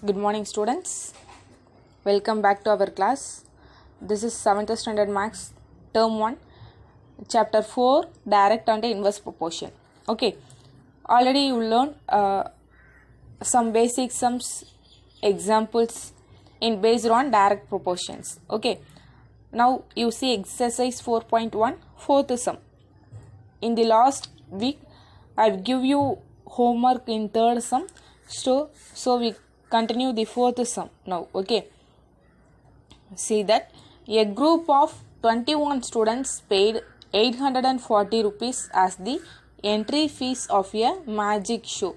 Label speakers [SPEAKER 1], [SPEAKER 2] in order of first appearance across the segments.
[SPEAKER 1] Good morning, students. Welcome back to our class. This is 7th standard maths term 1 chapter 4 direct and inverse proportion. Okay, already you learned some basic sums examples in based on direct proportions. Okay, now you see exercise 4.1 fourth sum. In the last week I've give you homework in third sum, so we continue the fourth sum now. Okay, see that a group of 21 students paid 840 rupees as the entry fees of a magic show.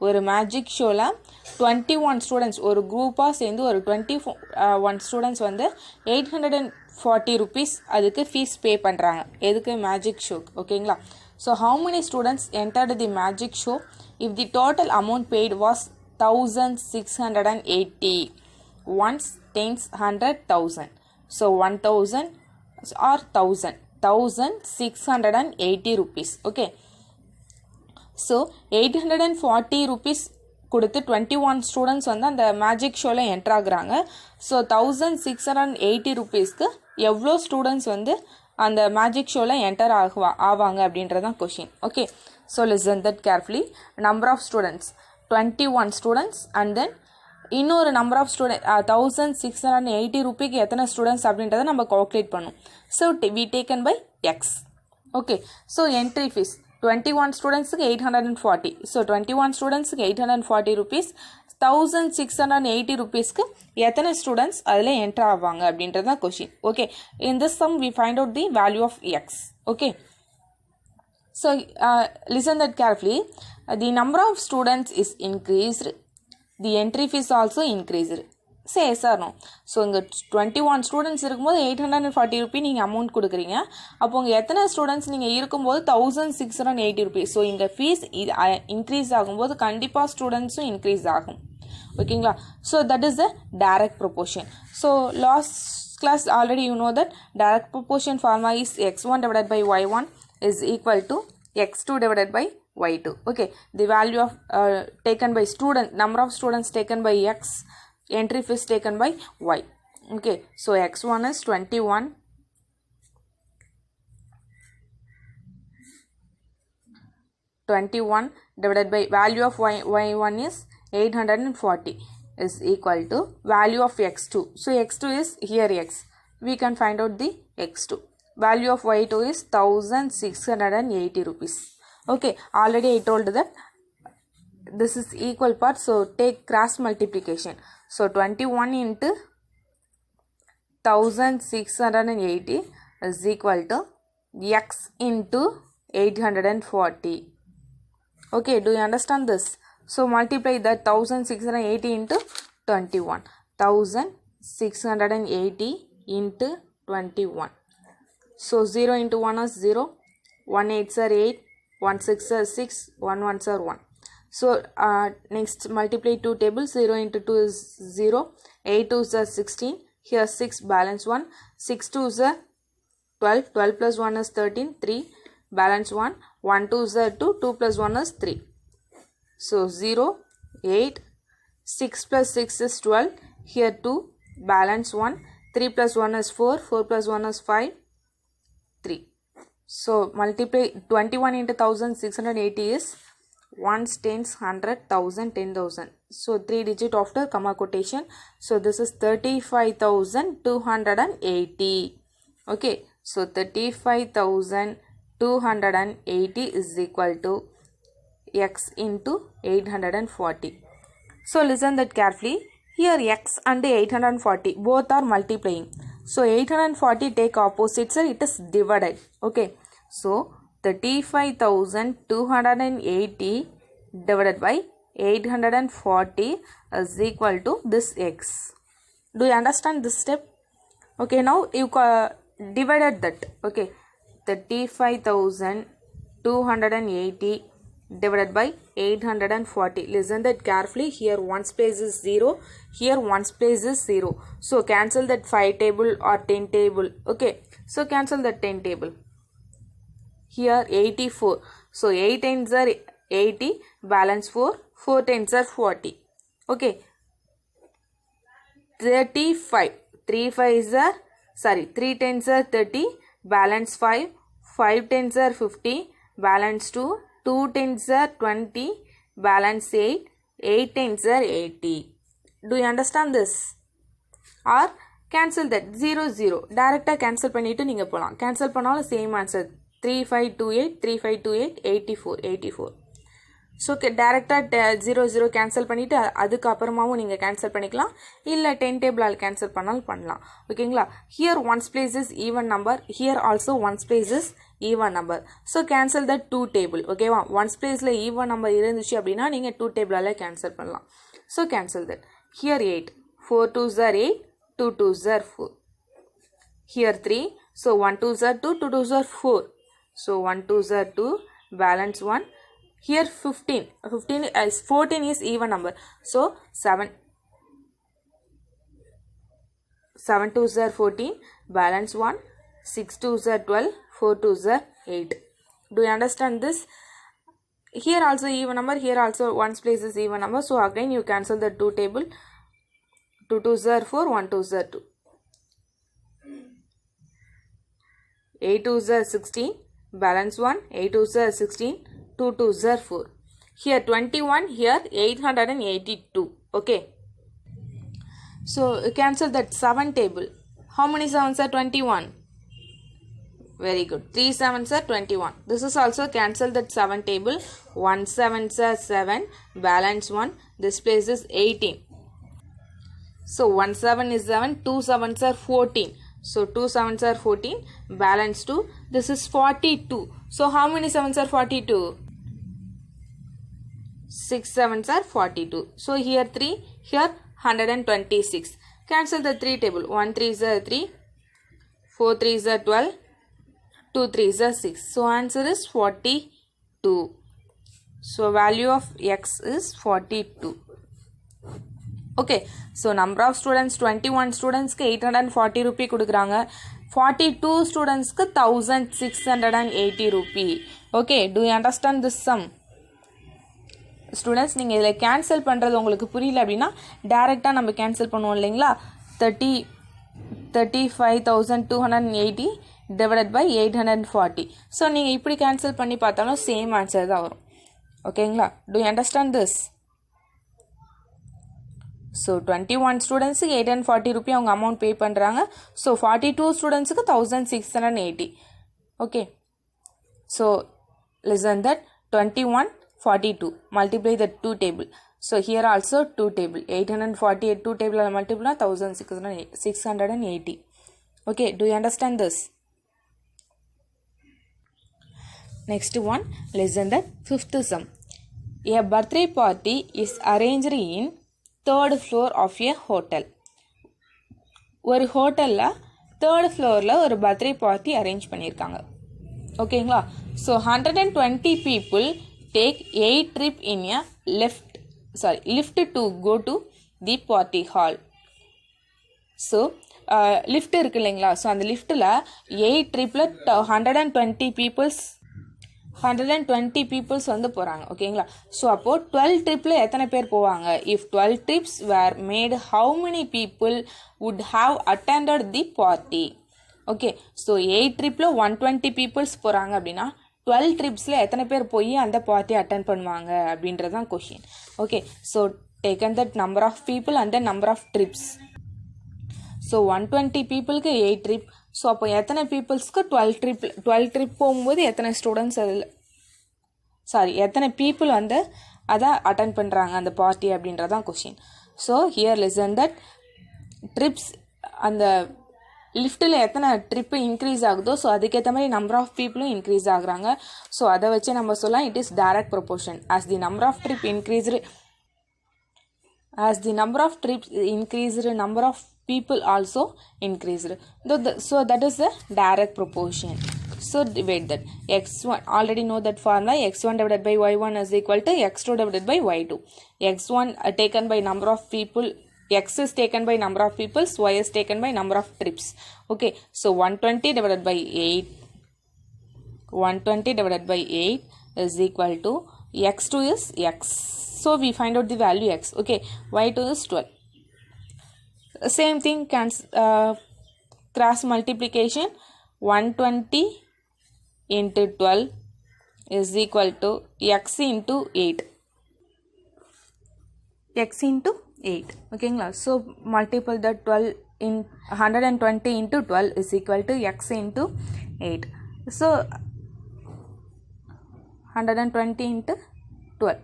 [SPEAKER 1] ஒரு magic ஷோவில் 21 students ஒரு குரூப்பாக சேர்ந்து ஒரு 21 students வந்து 840 rupees அதுக்கு fees pay பண்ணுறாங்க. எதுக்கு? மேஜிக் ஷோக்கு. ஓகேங்களா? So how many students entered the magic show if the total amount paid was 1680? Once tens 100,000. So 1000 or 1680 rupees. Okay. So 840 rupees கொடுத்து 21 ஸ்டூடெண்ட்ஸ் வந்து அந்த மேஜிக் ஷோவில் என்ட்ரு ஆகுறாங்க. ஸோ 1680 rupeesக்கு எவ்வளோ ஸ்டூடெண்ட்ஸ் வந்து அந்த மேஜிக் ஷோவில் என்டர் ஆவாங்க அப்படின்றதான் question. Okay, so listen that carefully. Number of students 21 students and then இன்னொரு நம்பர் ஆஃப் ஸ்டூடெண்ட் 1680 ரூபிக்கு எத்தனை ஸ்டூடெண்ட்ஸ் அப்படின்றத நம்ம கால்குலேட் பண்ணும். So we taken by x. Okay, so entry fees 21 ஸ்டூடெண்ட்ஸுக்கு 840. ஸோ 21 ஸ்டூடெண்ட்ஸுக்கு 840 rupees. 1680 rupeesக்கு எத்தனை ஸ்டூடெண்ட்ஸ் அதில் என்ட்ரு ஆவாங்க அப்படின்றது தான் question. Okay, in this sum we find out the value of x. Okay, so listen that carefully. The number of students is increased, the entry fees also increased. Say sir no. So இங்கே 21 students இருக்கும்போது 840 rupees நீங்கள் amount கொடுக்குறீங்க. அப்போ உங்கள் எத்தனை students நீங்கள் இருக்கும்போது 1680 rupees. So இந்த ஃபீஸ் இன்க்ரீஸ் ஆகும்போது கண்டிப்பாக ஸ்டூடெண்ட்ஸும் இன்க்ரீஸ் ஆகும். ஓகேங்களா? So that is the direct proportion. So last class already you know that direct proportion formula is x1 divided by y1 is equal to x2 divided by y2. Okay, the value of taken by student, number of students taken by x, entry fees taken by y. Okay, so x1 is 21, divided by value of y1 is 840 is equal to value of x2. So x2 is here x. We can find out the x2. Value of y2 is 1680 rupees. Okay, already I told that this is equal part. So take cross multiplication. So 21 into 1680 is equal to x into 840. Okay, do you understand this? So multiply that 1680 into 21. 1680 into 21. So 0 into 1 is 0. 1 8s are 8. 1 6 are 6. 1 1s are 1. So next multiply two tables. 0 into 2 is 0. 8 2s are 16. Here 6 balance 1. 6 2s are 12. 12 plus 1 is 13. 3 balance 1. 1 2s are 2. 2 plus 1 is 3. So 0, 8, 6 plus 6 is 12, here 2, balance 1, 3 plus 1 is 4, 4 plus 1 is 5, 3. So multiply 21 into 1680 is 1s, 10s, 100, 1000, 10,000. So 3 digit after comma quotation. So this is 35,280. Okay, so 35,280 is equal to x into 840. So listen that carefully. Here x and 840 both are multiplying. So 840 take opposites, it is divided. Okay, so 35,280 divided by 840 is equal to this x. Do you understand this step? Okay, now you divided that. Okay, 35,280 divided by 840. Listen that carefully. Here ones place is 0. Here ones place is 0. So cancel that 5 table or 10 table. Okay, so cancel that 10 table. Here 84. So 8 tens are 80. Balance 4. 4 tens are 40. Okay, 35. 3 5s are, sorry, 3 10s are 30, balance 5. 5 10s are 50, balance 2. 2 10s are 20, balance 8. 8 10s are 80. Do you understand this? Or cancel that 0 0. Direct cancel பண்ணிட்டு நீங்க போலாம். Cancel பண்ணாலும் same answer. 3528, 3528, 84, 84. So டேரெக்டாக 0 0 cancel பண்ணிவிட்டு அதுக்கப்புறமாவும் நீங்கள் cancel பண்ணிக்கலாம், இல்லை 10 டேபிளால் cancel பண்ணாலும் பண்ணலாம். ஓகேங்களா? Here once place is even number, here also once place is even number. So cancel the 2 table. ஓகேவா? ஒன்ஸ் பிளேஸில் ஈவன் நம்பர் இருந்துச்சு அப்படின்னா நீங்கள் 2 டேபிளால் கேன்சல் பண்ணலாம். So cancel that. Here 8, 4 2s are 8, 2 2s are 4. Here 3, so 1 2s are 2, 2 2s are 4. So 1 2s are 2, balance 1. Here 15, 15 is 14 is even number. So 7 2s are 14, balance 1. 6 2s are 12, 4 2s are 8. Do you understand this? Here also even number, here also ones place is even number. So again you cancel the 2 table. 2 2s are 4, 1 2s are 2. 8 2s are 16, balance 1. 8 2s are 16, 2 2s are 4. Here 21, here 882. Okay. So cancel that 7 table. How many 7s are 21? Very good. 3 7s are 21. This is also cancel that 7 table. 1 7s are 7, balance 1. This place is 18. So 1 7 is 7, 2 7s are 14. So 2 7s are 14, balance 2. This is 42. So how many 7s are 42? 6 7s are 42. So here 3, here 126. Cancel the 3 table. 1 3s are 3, 4 3s are 12, 2 3s are 6. So answer is 42. So value of x is 42. Okay. So number of students 21 students க்கு 840 rupee கொடுக்குறாங்க. 42 students க்கு 1680 rupee. Okay. Do you understand this sum? Students நீங்கள் இதில் cancel பண்ணுறது உங்களுக்கு புரியல அப்படின்னா டேரெக்டாக நம்ம கேன்சல் பண்ணுவோம் இல்லைங்களா? 35,280 டிவைடட் பை 840. ஸோ நீங்கள் இப்படி கேன்சல் பண்ணி பார்த்தாலும் சேம் ஆன்சர் தான் வரும். ஓகேங்களா? To you understand this? So 21 ஸ்டூடெண்ட்ஸுக்கு 840 ரூபி அவங்க அமௌண்ட் பே பண்ணுறாங்க. ஸோ 42 ஸ்டூடெண்ட்ஸுக்கு 1680. Okay. So listen that 21 42 multiply the 2 table. So here also 2 table. 840 2 table multiply 1680. Okay, do you understand this? Next one, listen that fifth sum. A birthday party is arranged in 3rd floor of a hotel. ஒரு ஹோட்டலில் 3rd ஃப்ளோரில் ஒரு birthday party arrange பண்ணியிருக்காங்க. ஓகேங்களா? So 120 people take 8 trip in a lift to go to the party hall. So lift இருக்கு இல்லைங்களா? So அந்த லிஃப்ட்டில் 8 ட்ரிப்பில் 120 peoples வந்து போகிறாங்க. ஓகேங்களா? ஸோ அப்போது 12 ட்ரிப்பில் எத்தனை பேர் போவாங்க? If 12 trips were made, how many people would have attended the party? Okay. So 8 ட்ரிப்பில் 120 peoples போகிறாங்க அப்படின்னா 12 ட்ரிப்ஸில் எத்தனை பேர் போய் அந்த பார்ட்டி அட்டன் பண்ணுவாங்க அப்படின்றது தான் question. Okay. So taken that number of people and the number of trips. So 120 பீப்புளுக்கு 8 ட்ரிப். ஸோ அப்போ எத்தனை பீப்புள்ஸ்க்கு 12 ட்ரிப் போகும்போது எத்தனை ஸ்டூடெண்ட்ஸ் அதில் எத்தனை பீப்புள் வந்து அதை அட்டன் பண்ணுறாங்க அந்த பார்ட்டி அப்படின்றது தான் question. So here listen that trips அந்த லிஃப்ட்டில் எத்தனை ட்ரிப்பு இன்க்ரீஸ் ஆகுதோ ஸோ அதுக்கேற்ற மாதிரி நம்பர் ஆஃப் பீப்புளும் இன்க்ரீஸ் ஆகுறாங்க. ஸோ அதை வச்சு நம்ம சொல்லலாம் it is direct proportion. As the number of trip increased, number of people also increased. So that is the direct proportion. So divide that. X1, already know that formula. X1 divided by Y1 is equal to X2 divided by Y2. X1 taken by number of people. X is taken by number of peoples, Y is taken by number of trips. Okay, so 120 divided by 8 is equal to X2 is X. So we find out the value X. Okay, Y2 is 12. Same thing, cross multiplication. 120 into 12 is equal to x into 8. X into 8. Okay, so multiple the 12 in 120 into 12 is equal to x into 8. So 120 into 12.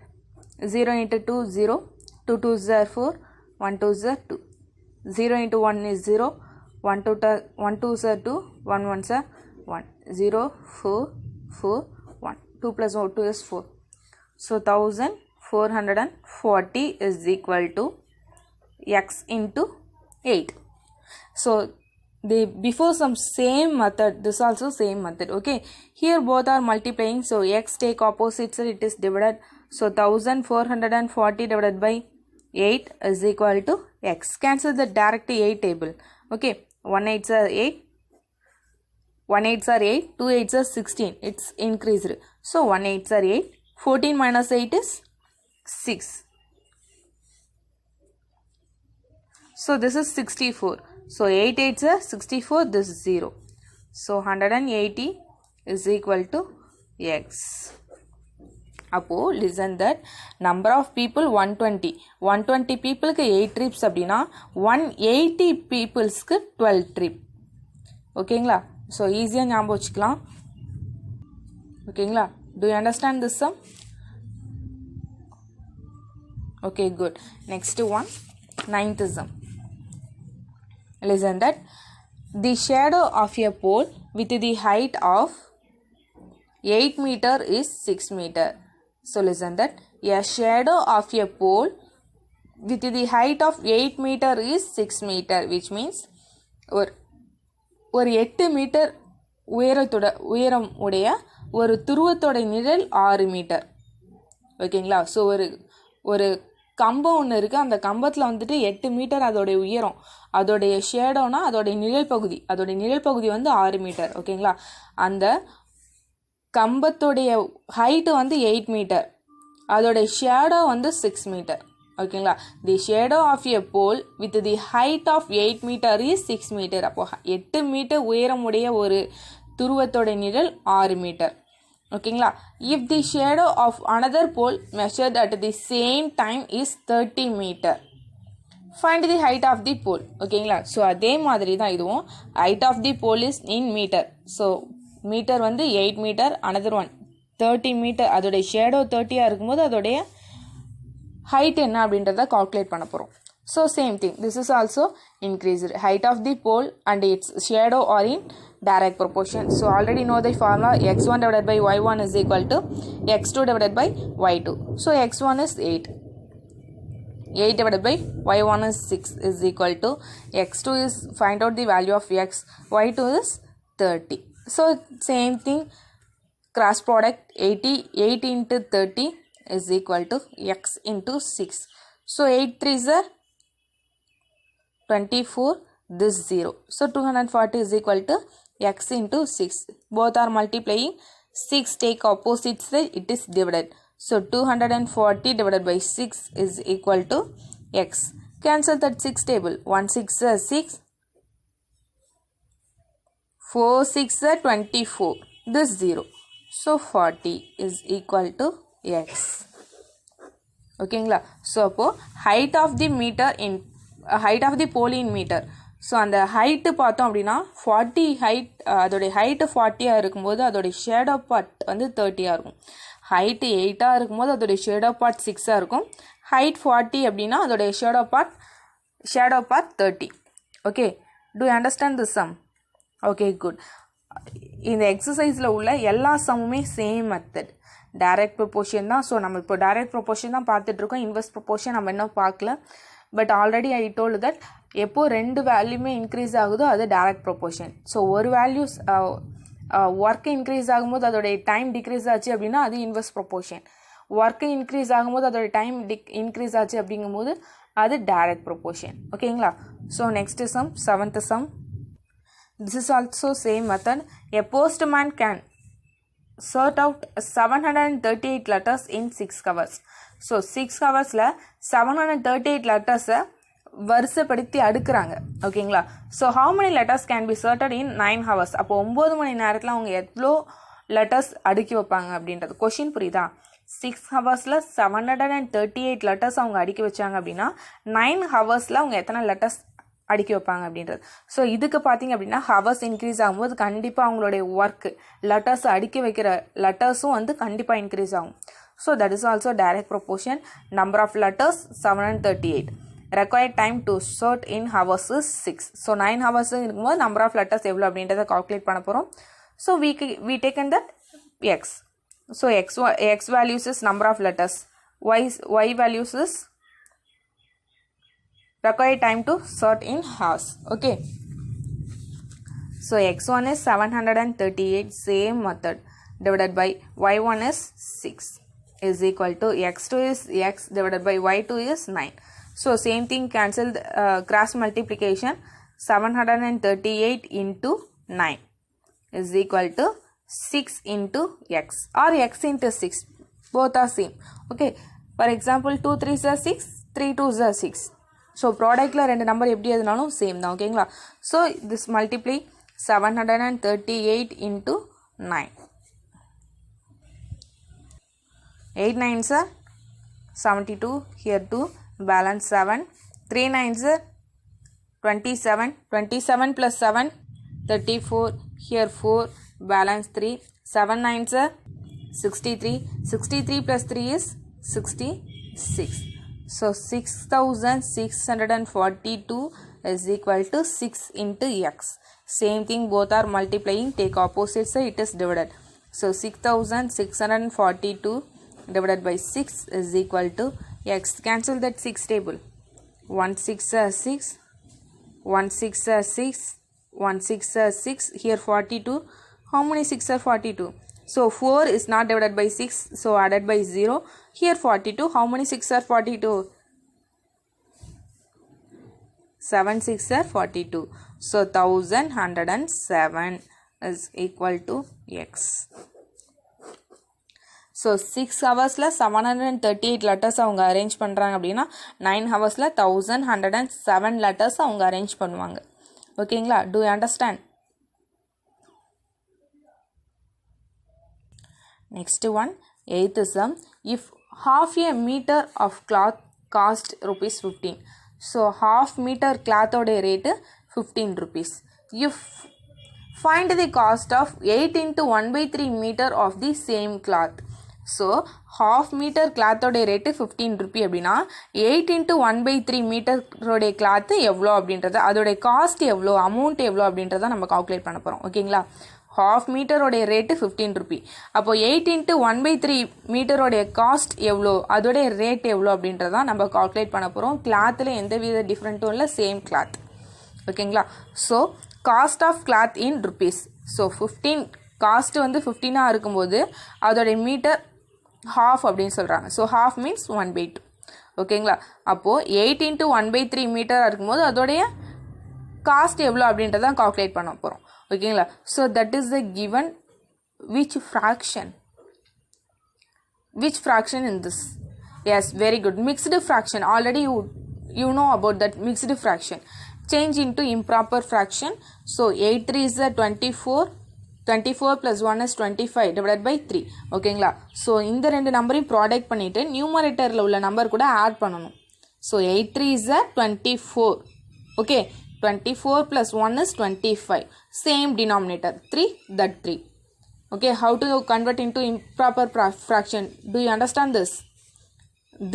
[SPEAKER 1] 0 into 2, 0. 2 2s are 4. 1 2s are 2. 0 into 1 is 0. 1 2s are 2. 1 1s are 1. 0 4 4 1. 2 plus 2 is 4. So 1440 is equal to x into 8. So the before some same method, this also same method. Okay, here both are multiplying, so x take opposites, it is divided. So 1440 divided by 8 is equal to x. Cancel the direct 8 table. Okay, 1 8s are 8, 1 8s are 8, 2 8s are 16. It's increased. So 1 8s are 8. 14 minus 8 is 6. So this is 64. So 8 8s are 64. This is 0. So 180 is equal to x. Appo listen that number of people 120 people ku 8 trips அப்படினா 180 peoples ku 12 trip. ஓகேங்களா? So easy ஆ ஞாபகம் வச்சுக்கலாம். ஓகேங்களா? Do you understand this sum? Okay, good. Next one, ninth sum. Listen that the shadow of a pole with the height of 8 meter is 6 meter. So listen that a shadow of a pole with the height of 8 meter is 6 meter, which means ஒரு 8 metre உயரம் உடைய ஒரு துருவத்தோட நிழல் 6 metre. ஓகேங்களா? So ஒரு கம்பம் ஒன்று இருக்குது, அந்த கம்பத்தில் வந்துட்டு 8 மீட்டர் அதோடைய உயரம், அதோடைய ஷேடோனா அதோடைய நிழல் பகுதி வந்து 6 மீட்டர். ஓகேங்களா? அந்த கம்பத்தோடைய ஹைட்டு வந்து 8 மீட்டர், அதோடைய ஷேடோ வந்து 6 மீட்டர். ஓகேங்களா? The shadow of a pole with the height of 8 metre is 6 metre. அப்போ 8 மீட்டர் உயரமுடைய ஒரு துருவத்தோட நிழல் 6 மீட்டர். ஓகேங்களா? If the shadow of another pole measured at the same time is 30 metre, find the height of the pole. ஓகேங்களா? So அதே மாதிரி தான் இதுவும். Height of the pole is in metre. So metre வந்து 8 metre, another one 30 metre. அதோடைய shadow 30 இருக்கும்போது அதோடைய height என்ன அப்படின்றத கால்குலேட் பண்ண போகிறோம். So same thing, this is also increased. Height of the pole and it's shadow are in direct proportion. So already know the formula, x1 divided by y1 is equal to x2 divided by y2. So x1 is 8. 8 divided by y1 is 6 is equal to x2 is, find out the value of x, y2 is 30. So same thing, cross product 8 into 30 is equal to x into 6. So 8 3s are 24, this 0. So 240 is equal to x into 6. Both are multiplying. 6 take opposites, it is divided. So 240 divided by 6 is equal to x. Cancel that 6 table. 1 6 is 6. 4 6 is 24. This 0. So 40 is equal to x. ஓகேங்களா? So அப்போது height of the metre in height of the pole in metre. So அந்த height பார்த்தோம் அப்படின்னா 40 height, அதோடைய height 40 இருக்கும்போது அதோடைய shadow part வந்து 30 இருக்கும். ஹைட்டு 8 இருக்கும்போது அதோடைய ஷேடோ பார்ட் 6 இருக்கும். ஹைட் 40 அப்படின்னா அதோடைய shadow part 30. Okay, do you understand this sum? Okay, good. இந்த எக்ஸசைஸில் உள்ள எல்லா சம்முமே சேம் மெத்தட், டைரக்ட் ப்ரொபோர்ஷன் தான். ஸோ நம்ம இப்போ டைரக்ட் ப்ரொபோர்ஷன் தான் பார்த்துட்ருக்கோம், இன்வெர்ஸ் ப்ரொபோர்ஷன் நம்ம இன்னும் பார்க்கல. But already I told that எப்போ 2 வேல்யூமே இன்க்ரீஸ் ஆகுதோ அது டைரக்ட் ப்ரொபோர்ஷன். ஸோ ஒரு வேல்யூஸ் ஒர்க்கு இன்க்ரீஸ் ஆகும்போது அதோடைய டைம் டிக்ரீஸ் ஆச்சு அப்படின்னா அது இன்வெர்ஸ் ப்ரொபோர்ஷன். ஒர்க்கு இன்க்ரீஸ் ஆகும்போது அதோடைய டைம் இன்க்ரீஸ் ஆச்சு அப்படிங்கும்போது அது டைரக்ட் ப்ரொபோர்ஷன். ஓகேங்களா? So next sum, 7th sum. This is also same method. A postman can sort out 738 letters in 6 hours. So 6 hours 738 letters வரிசைப்படுத்தி அடுக்குறாங்க. ஓகேங்களா? So how many letters can be sorted in 9 hours? அப்போ 9 மணி நேரத்தில் அவங்க எவ்வளோ letters அடுக்கி வைப்பாங்க அப்படின்றது question புரியுதா? 6 ஹவர்ஸில் 738 லெட்டர்ஸ் அவங்க அடுக்கி வச்சாங்க அப்படின்னா 9 ஹவர்ஸில் அவங்க எத்தனை லெட்டர்ஸ் அடுக்கி வைப்பாங்க அப்படின்றது. ஸோ இதுக்கு பார்த்தீங்க அப்படின்னா ஹவர்ஸ் இன்க்ரீஸ் ஆகும்போது கண்டிப்பாக அவங்களுடைய ஒர்க்கு லெட்டர்ஸ் அடுக்கி வைக்கிற லெட்டர்ஸும் வந்து கண்டிப்பாக இன்க்ரீஸ் ஆகும். So that is also direct proportion. Number of letters 738. required time to sort in hours is 6. So 9 hours இருக்கும்போது நம்பர் ஆஃப் லெட்டர்ஸ் எவ்வளோ அப்படின்றத கால்குலேட் பண்ண போகிறோம். So we taken that x. So x values is number of letters. Y values is required time to sort in hours. Okay. So x1 is 738, same method, divided by y1 is 6 is equal to x2 is x divided by y2 is 9. So same thing, cancel cross multiplication. 738 into 9 is equal to 6 into x or x into 6, both are same. Okay, for example 2 3s are 6, 3 2s are 6. So product la rendu number eppadi edunalum same da. Okay, so this multiply 738 into 9. 8 9s are 72, here 2, balance 7. 3 9s are 27, 27 plus 7 34, here 4, balance 3. 7 9s are 63, 63 plus 3 is 66. So 6642 is equal to 6 into x. Same thing, both are multiplying, take opposite side, it is divided. So 6642 divided by 6 is equal to x. Cancel that 6 table. 1 6 are 6, 1 6 are 6, 1 6 are 6, here 42. How many 6 are 42? So 4 is not divided by 6, so added by 0. Here 42, how many 6 are 42? 7 6 are 42. So 1107 is equal to x. So 6 ஹவர்ஸில் 738 letters அவங்க arrange பண்ணுறாங்க அப்படின்னா 9 ஹவர்ஸில் 1107 letters அவங்க arrange பண்ணுவாங்க. ஓகேங்களா? Do you understand? Next one, 8th sum. If half a meter of cloth cost rupees 15. So half meter cloth oda rate 15 rupees. If find the cost of 8 into 1/3 meter of the same cloth. So half meter cloth oda rate 15 rupee அப்படின்னா 8 into 1/3 meter ஓட cloth எவ்வளோ அப்படின்றது, அதோட cost எவ்வளோ, amount எவ்வளோ அப்படின்றத நம்ம calculate பண்ண போகிறோம். ஓகேங்களா? ஹாஃப் மீட்டரோடைய ரேட்டு 15 ருபி. அப்போது 8 into 1/3 மீட்டரோடைய காஸ்ட் எவ்வளோ, அதோடைய ரேட் எவ்வளோ அப்படின்றதான் நம்ம கால்குலேட் பண்ண போகிறோம். கிளாத்தில் எந்த வித டிஃப்ரெண்ட்டும் இல்லை, சேம் கிளாத். ஓகேங்களா? So cost of cloth in rupees. So 15 cost வந்து 15ஆக இருக்கும்போது அதோடைய மீட்டர் half அப்படின்னு சொல்கிறாங்க. So half means 1/2. ஓகேங்களா? அப்போது 8 into 1/3 மீட்டராக இருக்கும்போது அதோடைய காஸ்ட் எவ்வளோ அப்படின்றதான் கால்குலேட் பண்ண போகிறோம். ஓகேங்களா? So that is the given which fraction in this? Yes, very good. Mixed fraction. Already you know about that mixed fraction. Change into improper fraction. So 8 3 is 24. 24 plus 1 is 25 divided by 3. ஓகேங்களா? So இந்த ரெண்டு நம்பரையும் product பண்ணிவிட்டு நியூமரேட்டரில் உள்ள number கூட add பண்ணணும். So 8 3 is 24. Okay, 24 plus 1 is 25. Same denominator, 3, that 3. Okay, how to convert into improper fraction? Do you understand this?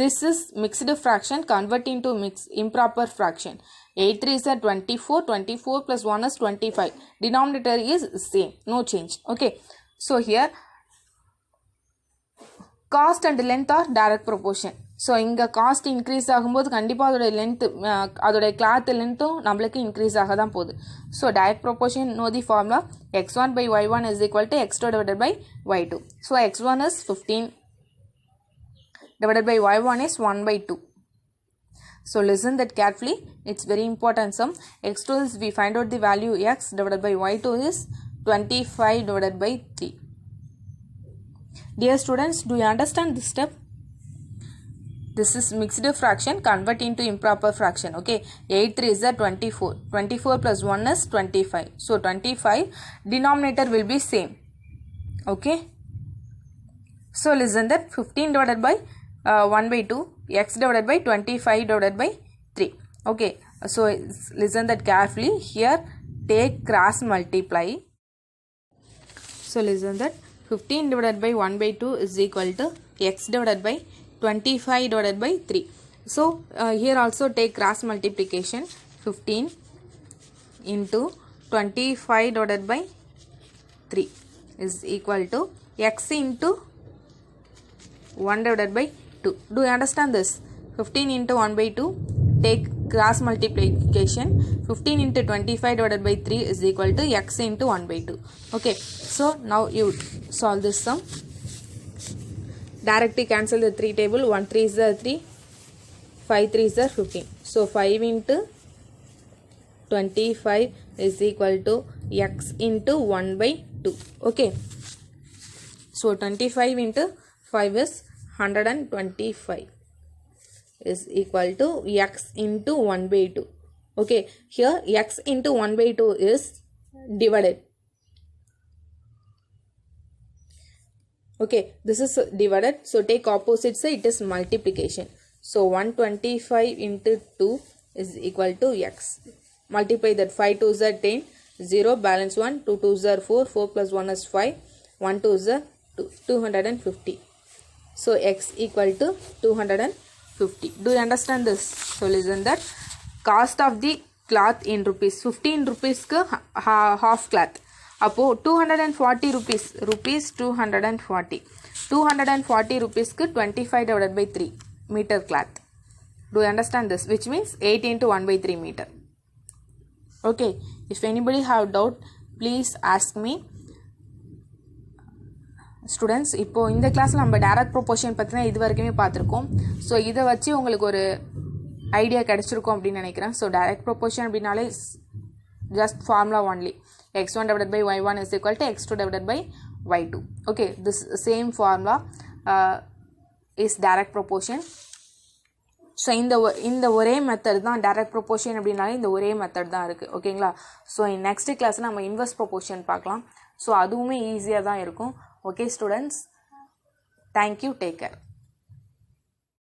[SPEAKER 1] This is mixed fraction, convert into improper fraction. 8 3 is 24, 24 plus 1 is 25. Denominator is same, no change. Okay, so here cost and length are direct proportion. So இங்கே cost increase ஆகும்போது கண்டிப்பாக அதோடைய length, அதோடைய cloth லென்த்தும் நம்மளுக்கு increase ஆக தான் போகுது. So direct proportion no the formula. x1 by y1 is equal to x2 divided by y2. So x1 is 15 divided by y1 is 1/2. So listen that carefully, it's very important sum. x2 is, we find out the value x divided by y2 is 25 divided by 3. Dear students, do you understand this step? this is mixed fraction, convert into improper fraction. Okay, 8 3 is 24. 24 plus 1 is 25. So 25 denominator will be same. Okay, so listen that 15 divided by 1 by 2, x divided by 25 divided by 3. Okay, so listen that carefully. Here take cross multiply. So listen that 15 divided by 1 by 2 is equal to x divided by 25 divided by 3. So here also take cross multiplication. 15 into 25 divided by 3 is equal to x into 1 divided by 2. Do you understand this? 15 into 1 by 2, take cross multiplication. 15 into 25 divided by 3 is equal to x into 1 by 2. Okay, so now you solve this sum. Directly cancel the 3 table. 1 3 is 3, 5 3 is 15. So 5 into 25 is equal to x into 1 by 2. Okay, so 25 into 5 is 125 is equal to x into 1 by 2. Okay, here x into 1 by 2 is divided. Okay, this is divided, so take opposite side, it is multiplication. So 125 into 2 is equal to x. Multiply that. 5 2s are 10, 0, balance 1, 2 2s are 4, 4 plus 1 is 5, 1 2s are 250. So x equal to 250. Do you understand this? So listen that cost of the cloth in rupees. 15 rupees ka half cloth. Apo 240 rupees 240. 240 rupees ka 25 divided by 3 meter cloth. Do you understand this? Which means 8 into 1 by 3 meter. Okay, if anybody have doubt, please ask me. Students, இப்போது இந்த கிளாஸில் நம்ம direct proportion பற்றினா இது வரைக்குமே பார்த்துருக்கோம். So இதை வச்சு உங்களுக்கு ஒரு ஐடியா கிடச்சிருக்கும் அப்படின்னு நினைக்கிறேன். ஸோ டைரக்ட் ப்ரொபோர்ஷன் அப்படின்னாலே just formula only x1 divided by y1 is equal to x2 divided by y2. Okay, this same formula is direct proportion. So இந்த ஒரே மெத்தட் தான் டைரக்ட் ப்ரொபோர்ஷன் அப்படின்னாலே இந்த ஒரே மெத்தட் தான் இருக்குது. ஓகேங்களா? ஸோ நெக்ஸ்ட் கிளாஸில் நம்ம இன்வெர்ஸ் ப்ரொபோர்ஷன் பார்க்கலாம். ஸோ அதுவுமே ஈஸியாக தான் இருக்கும். Okay students, thank you, take care.